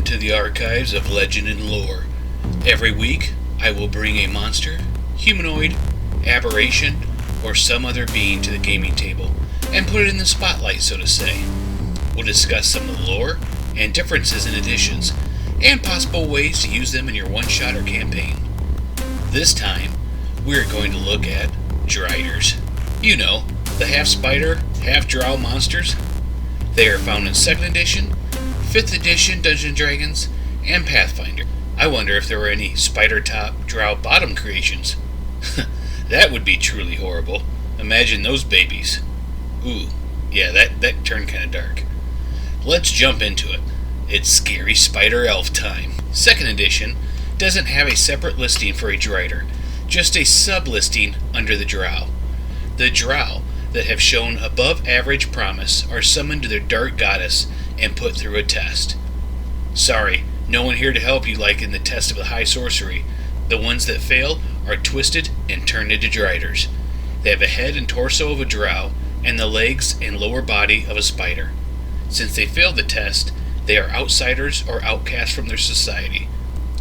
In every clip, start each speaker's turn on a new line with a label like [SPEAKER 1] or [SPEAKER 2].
[SPEAKER 1] to the archives of legend and lore. Every week, I will bring a monster, humanoid, aberration, or some other being to the gaming table and put it in the spotlight, so to say. We'll discuss some of the lore and differences in editions, and possible ways to use them in your one-shot or campaign. This time, we're going to look at Driders. You know, the half-spider, half-drow monsters. They are found in 2nd edition, 5th edition Dungeons & Dragons, and Pathfinder. I wonder if there were any spider-top, drow-bottom creations. That would be truly horrible. Imagine those babies. Ooh, yeah, that turned kind of dark. Let's jump into it. It's Scary Spider Elf time. 2nd edition doesn't have a separate listing for a Drider, just a sub-listing under the drow. The drow that have shown above average promise are summoned to their dark goddess and put through a test. Sorry, no one here to help you like in the test of the high sorcery. The ones that fail are twisted and turned into Driders. They have a head and torso of a drow and the legs and lower body of a spider. Since they failed the test, they are outsiders or outcasts from their society.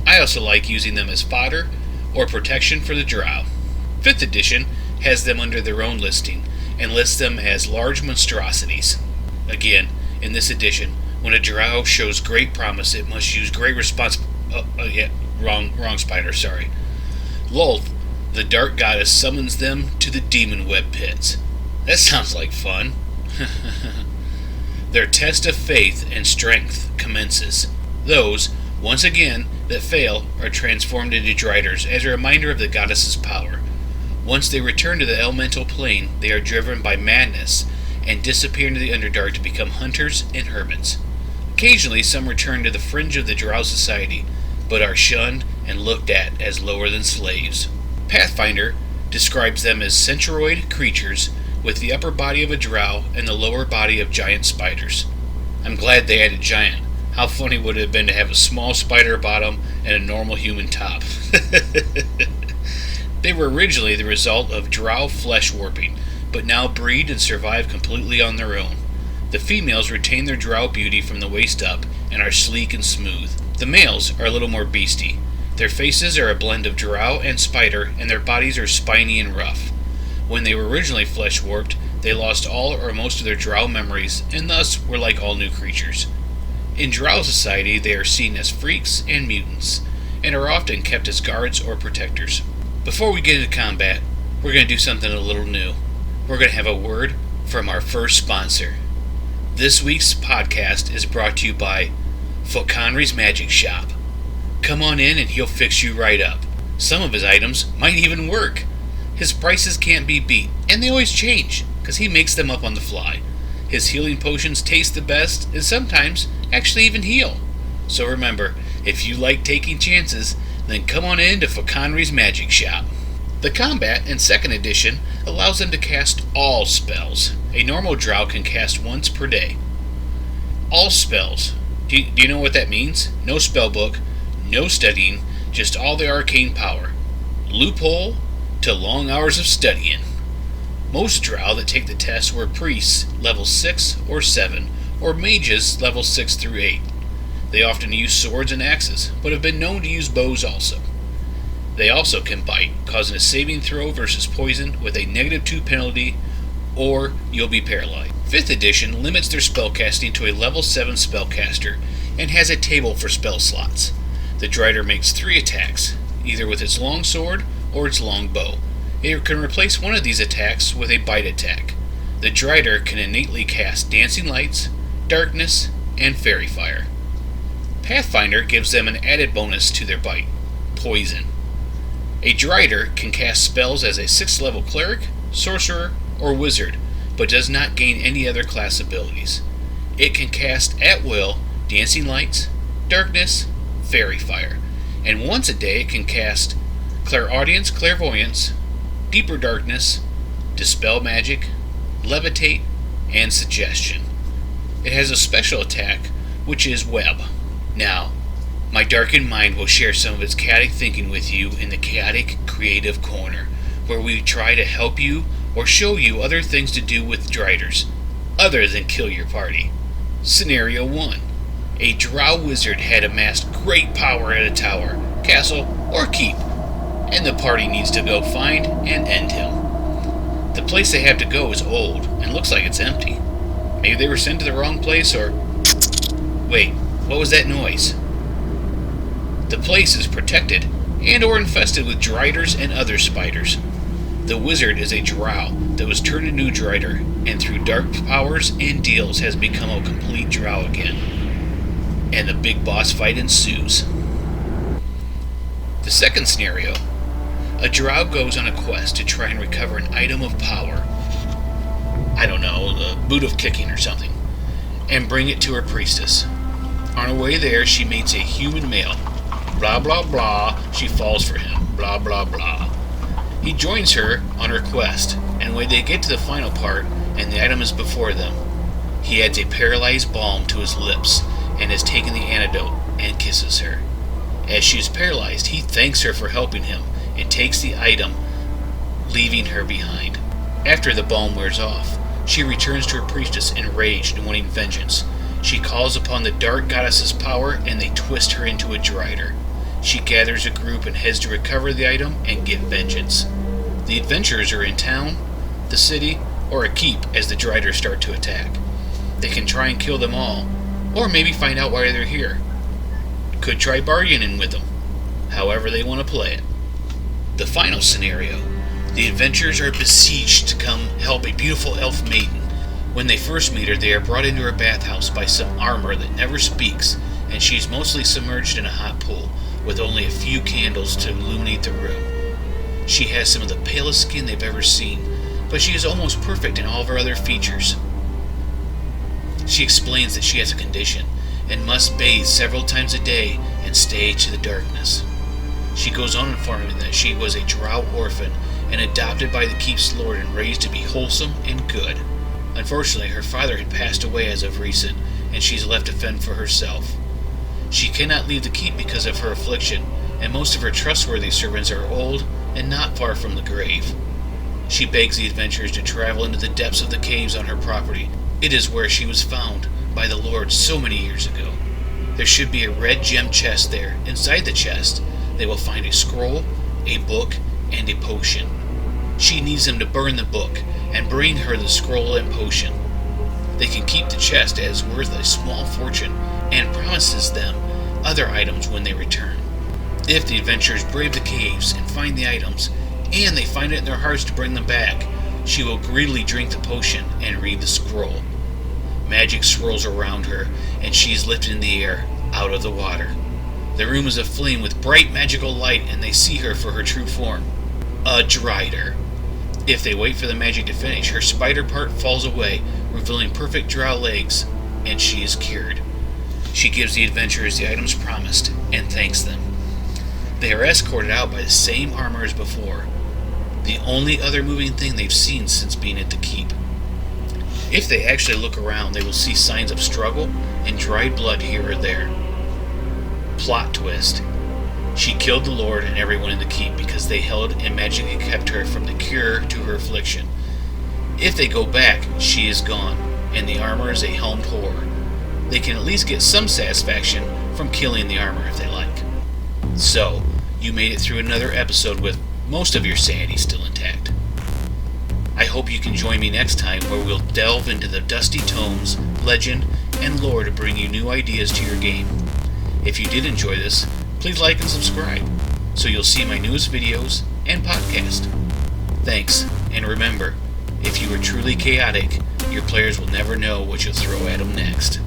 [SPEAKER 1] I also like using them as fodder or protection for the drow. 5th edition has them under their own listing and lists them as large monstrosities. Again, in this edition, when a drow shows great promise, it must use great wrong spider, sorry. Lolth, the dark goddess, summons them to the demon web pits. That sounds like fun. Their test of faith and strength commences. Those, once again, that fail are transformed into Driders as a reminder of the goddess's power. Once they return to the elemental plane, they are driven by madness and disappear into the Underdark to become hunters and hermits. Occasionally, some return to the fringe of the drow society, but are shunned and looked at as lower than slaves. Pathfinder describes them as centroid creatures with the upper body of a drow and the lower body of giant spiders. I'm glad they added giant. How funny would it have been to have a small spider bottom and a normal human top? They were originally the result of drow flesh warping, but now breed and survive completely on their own. The females retain their drow beauty from the waist up and are sleek and smooth. The males are a little more beastie. Their faces are a blend of drow and spider, and their bodies are spiny and rough. When they were originally flesh warped, they lost all or most of their drow memories, and thus were like all new creatures. In drow society, they are seen as freaks and mutants, and are often kept as guards or protectors. Before we get into combat, we're going to do something a little new. We're going to have a word from our first sponsor. This week's podcast is brought to you by Foconry's Magic Shop. Come on in and he'll fix you right up. Some of his items might even work. His prices can't be beat, and they always change, because he makes them up on the fly. His healing potions taste the best, and sometimes actually even heal. So remember, if you like taking chances, then come on in to Foconry's Magic Shop. The combat in 2nd edition allows them to cast all spells. A normal drow can cast once per day. All spells. Do you know what that means? No spellbook, no studying, just all the arcane power. Loophole to long hours of studying. Most drow that take the test were priests, level 6 or 7, or mages, level 6 through 8. They often use swords and axes, but have been known to use bows also. They also can bite, causing a saving throw versus poison with a -2 penalty, or you'll be paralyzed. 5th edition limits their spellcasting to a level 7 spellcaster, and has a table for spell slots. The Drider makes 3 attacks, either with its long sword or its long bow. It can replace one of these attacks with a bite attack. The Drider can innately cast Dancing Lights, Darkness, and Fairy Fire. Pathfinder gives them an added bonus to their bite, Poison. A Drider can cast spells as a 6th level cleric, sorcerer, or wizard, but does not gain any other class abilities. It can cast at will Dancing Lights, Darkness, Fairy Fire, and once a day it can cast Clairaudience, Clairvoyance, Deeper Darkness, Dispel Magic, Levitate, and Suggestion. It has a special attack, which is Web. Now, my darkened mind will share some of its chaotic thinking with you in the Chaotic Creative Corner, where we try to help you or show you other things to do with Driders, other than kill your party. Scenario 1. A drow wizard had amassed great power at a tower, castle, or keep, and the party needs to go find and end him. The place they have to go is old and looks like it's empty. Maybe they were sent to the wrong place, or... Wait, what was that noise? The place is protected and or infested with Driders and other spiders. The wizard is a drow that was turned into a Drider, and through dark powers and deals has become a complete drow again. And the big boss fight ensues. The second scenario. A drow goes on a quest to try and recover an item of power. I don't know, a boot of kicking or something. And bring it to her priestess. On her way there, she meets a human male. Blah blah blah, she falls for him. Blah blah blah. He joins her on her quest, and when they get to the final part, and the item is before them, he adds a paralyzed balm to his lips, and has taken the antidote, and kisses her. As she is paralyzed, he thanks her for helping him, and takes the item, leaving her behind. After the balm wears off, she returns to her priestess enraged and wanting vengeance. She calls upon the dark goddess's power, and they twist her into a Drider. She gathers a group and heads to recover the item and get vengeance. The adventurers are in town, the city, or a keep as the Driders start to attack. They can try and kill them all, or maybe find out why they're here. Could try bargaining with them, however they want to play it. The final scenario. The adventurers are besieged to come help a beautiful elf maiden. When they first meet her, they are brought into her bathhouse by some armor that never speaks, and she's mostly submerged in a hot pool, with only a few candles to illuminate the room. She has some of the palest skin they've ever seen, but she is almost perfect in all of her other features. She explains that she has a condition, and must bathe several times a day and stay to the darkness. She goes on informing that she was a drow orphan, and adopted by the keep's lord and raised to be wholesome and good. Unfortunately, her father had passed away as of recent, and she's left to fend for herself. She cannot leave the keep because of her affliction, and most of her trustworthy servants are old and not far from the grave. She begs the adventurers to travel into the depths of the caves on her property. It is where she was found by the Lord so many years ago. There should be a red gem chest there. Inside the chest, they will find a scroll, a book, and a potion. She needs them to burn the book and bring her the scroll and potion. They can keep the chest as worth a small fortune, and promises them other items when they return. If the adventurers brave the caves and find the items, and they find it in their hearts to bring them back, she will greedily drink the potion and read the scroll. Magic swirls around her, and she is lifted in the air, out of the water. The room is aflame with bright magical light, and they see her for her true form, a Drider. If they wait for the magic to finish, her spider part falls away, revealing perfect drow legs, and she is cured. She gives the adventurers the items promised, and thanks them. They are escorted out by the same armor as before, the only other moving thing they've seen since being at the keep. If they actually look around, they will see signs of struggle and dried blood here or there. Plot twist. She killed the Lord and everyone in the keep because they held and magically kept her from the cure to her affliction. If they go back, she is gone, and the armor is a helmed whore. They can at least get some satisfaction from killing the armor if they like. So, you made it through another episode with most of your sanity still intact. I hope you can join me next time where we'll delve into the dusty tomes, legend, and lore to bring you new ideas to your game. If you did enjoy this, please like and subscribe so you'll see my newest videos and podcast. Thanks, and remember, if you are truly chaotic, your players will never know what you'll throw at them next.